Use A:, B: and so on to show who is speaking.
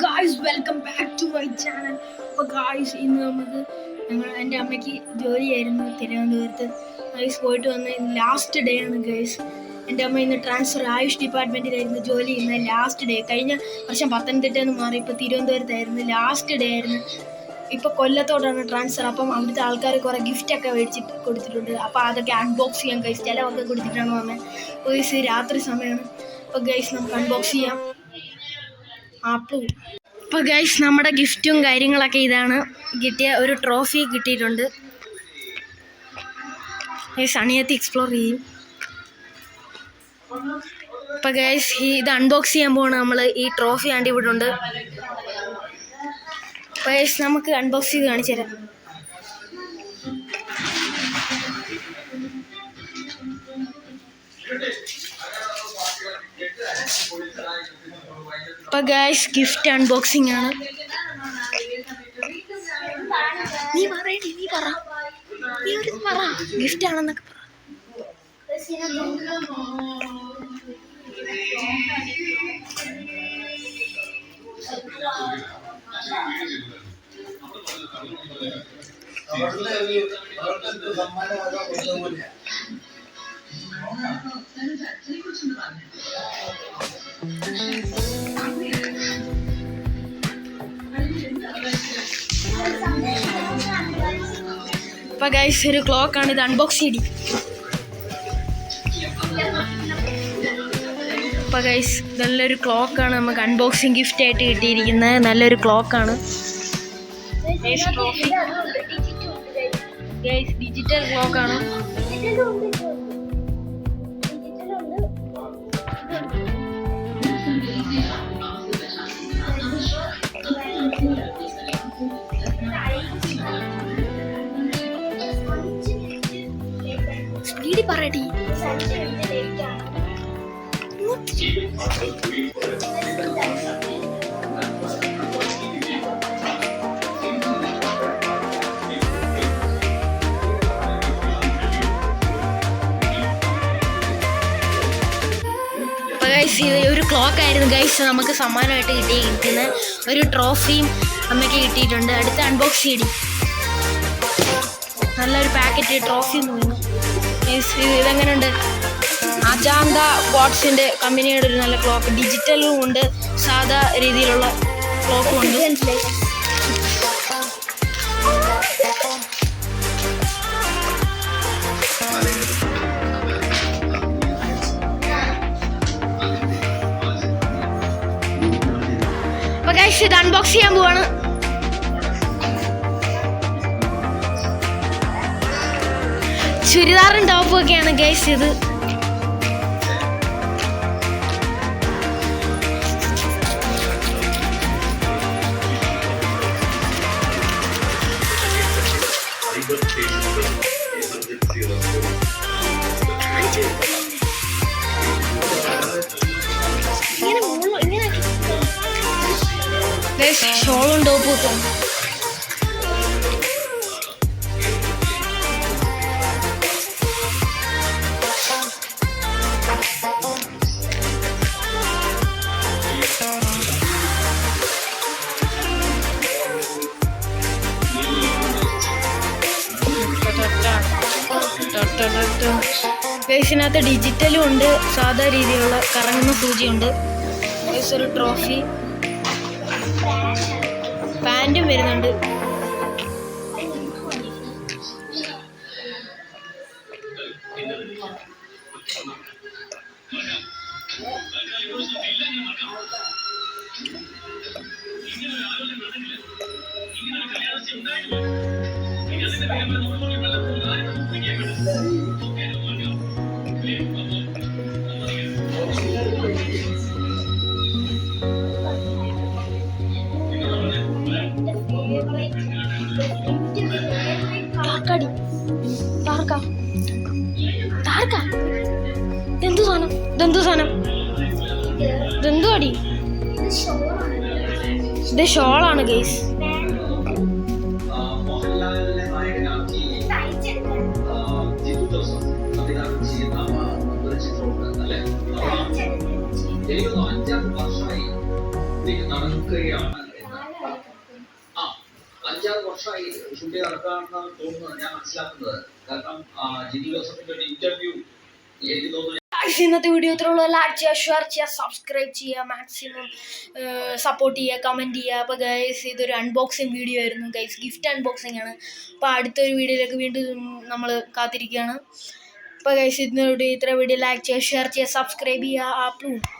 A: Guys welcome back to my channel. അപ്പോൾ guys ഇന്ന് എൻ്റെ അമ്മയ്ക്ക് ജോലിയായിരുന്നു തിരുവനന്തപുരത്ത്. ഗൈസ് പോയിട്ട് വന്ന് ലാസ്റ്റ് ഡേ ആണ് ഗൈസ്. എൻ്റെ അമ്മ ഇന്ന് ട്രാൻസ്ഫർ ആയുഷ് ഡിപ്പാർട്ട്മെൻറ്റിലായിരുന്നു ജോലി ചെയ്യുന്നത്. ലാസ്റ്റ് ഡേ കഴിഞ്ഞ വർഷം പത്തനംതിട്ടയിൽ നിന്ന് മാറി ഇപ്പോൾ തിരുവനന്തപുരത്തായിരുന്നു. ലാസ്റ്റ് ഡേ ആയിരുന്നു. ഇപ്പോൾ കൊല്ലത്തോടാണ് ട്രാൻസ്ഫർ. അപ്പം അവിടുത്തെ ആൾക്കാർ കുറേ ഗിഫ്റ്റൊക്കെ മേടിച്ചിട്ട് കൊടുത്തിട്ടുണ്ട്. അപ്പോൾ അതൊക്കെ അൺബോക്സ് ചെയ്യാൻ ഗൈസ്. ചിലവൊക്കെ കൊടുത്തിട്ടാണ് വന്നത്. ഗൈസ് രാത്രി സമയമാണ്. അപ്പോൾ ഗൈസ് നമുക്ക് അൺബോക്സ് ചെയ്യാം. അപ്പോൾ ഗൈസ് നമ്മുടെ ഗിഫ്റ്റും കാര്യങ്ങളൊക്കെ ഇതാണ്. കിട്ടിയ ഒരു ട്രോഫി കിട്ടിയിട്ടുണ്ട്. ഗൈസ് അണിയത്തി എക്സ്പ്ലോർ ചെയ്യും. അപ്പോൾ ഗൈസ് ഇത് അൺബോക്സ് ചെയ്യാൻ പോവാണ് നമ്മൾ. ഈ ട്രോഫി ആണ്ട് ഇവിടെ ഉണ്ട്. അപ്പോൾ ഗൈസ് നമുക്ക് അൺബോക്സ് ചെയ്ത് കാണിച്ചു തരാം. അപ്പോൾ ഗൈസ് ഗിഫ്റ്റ് അൺബോക്സിംഗ് ആണ്. നീ പറ ഗിഫ്റ്റ് ആണെന്നൊക്കെ പറ. അപ്പോൾ ഗൈസ് ഒരു ക്ലോക്കാണ്. ഇത് അൺബോക്സ് ചെയ്തി. അപ്പോൾ ഗൈസ് നല്ലൊരു ക്ലോക്കാണ് നമുക്ക് അൺബോക്സിങ് ഗിഫ്റ്റ് ആയിട്ട് കിട്ടിയിരിക്കുന്നത്. നല്ലൊരു ക്ലോക്കാണ് ഗൈസ്. ഡിജിറ്റൽ ക്ലോക്കാണ്. സ്പീഡിൽ പറയടി. ഒരു ക്ലോക്ക് ആയിരുന്നു ഗൈസ് നമുക്ക് സമ്മാനമായിട്ട് കിട്ടിയിരിക്കുന്ന. ഒരു ട്രോഫിയും അമ്മയ്ക്ക് കിട്ടിയിട്ടുണ്ട്. അടുത്ത അൺബോക്സ് ചെയ്തി. നല്ലൊരു പാക്കറ്റ് ട്രോഫി തോന്നുന്നു. ഇതെങ്ങനെയുണ്ട്? അജാന്ത വാട്സിൻ്റെ കമ്പനിയുടെ ഒരു നല്ല ക്ലോക്ക്. ഡിജിറ്റലും ഉണ്ട്, സാധാ രീതിയിലുള്ള ക്ലോക്കും ഉണ്ട്. അപ്പോൾ ഗൈസ് ഇത് അൺബോക്സ് ചെയ്യാൻ പോവാണ്. ചുരിദാറും ടോപ്പും ഒക്കെയാണ് ഗൈസ് ഇത്. ഷോളും ടോപ്പും ഒക്കെ. ഗൈസിനകത്ത് ഡിജിറ്റലും ഉണ്ട്, സാധാ രീതിയിലുള്ള കറങ്ങുന്ന സൂചിയുണ്ട്. ഗൈസ് ഒരു ട്രോഫി, പാൻറ്റും വരുന്നുണ്ട്. ഇതെന്തു സാധനം? ഇതെന്തു അടി? ഇത് ഷോളാണ് ഗൈസ്.
B: നിൽക്കുകയാണ് എന്ന് ആ 5-6 വർഷമായി ഷൂട്ട് നടക്കാണെന്നാണ് തോന്നുന്നത്, ഞാൻ മനസ്സിലാക്കുന്നത്. കാരണം ജിജി ജോസഫിന്റെ ഒരു ഇന്റർവ്യൂ എനിക്ക് തോന്നുന്നു.
A: ഇന്നത്തെ വീഡിയോ ഇത്രയുള്ള ലൈക്ക് ചെയ്യുക, ഷെയർ ചെയ്യുക, സബ്സ്ക്രൈബ് ചെയ്യുക, മാക്സിമം സപ്പോർട്ട് ചെയ്യുക, കമൻറ്റ് ചെയ്യുക. അപ്പോൾ ഗൈസ് ഇതൊരു അൺബോക്സിങ് വീഡിയോ ആയിരുന്നു ഗൈസ്, ഗിഫ്റ്റ് അൺബോക്സിങ് ആണ്. അപ്പോൾ അടുത്തൊരു വീഡിയോയിലേക്ക് വീണ്ടും നമ്മൾ കാത്തിരിക്കുകയാണ്. അപ്പോൾ ഗൈസ് ഇത്ര വീഡിയോ ലൈക്ക് ചെയ്യുക, ഷെയർ ചെയ്യുക, സബ്സ്ക്രൈബ് ചെയ്യുക.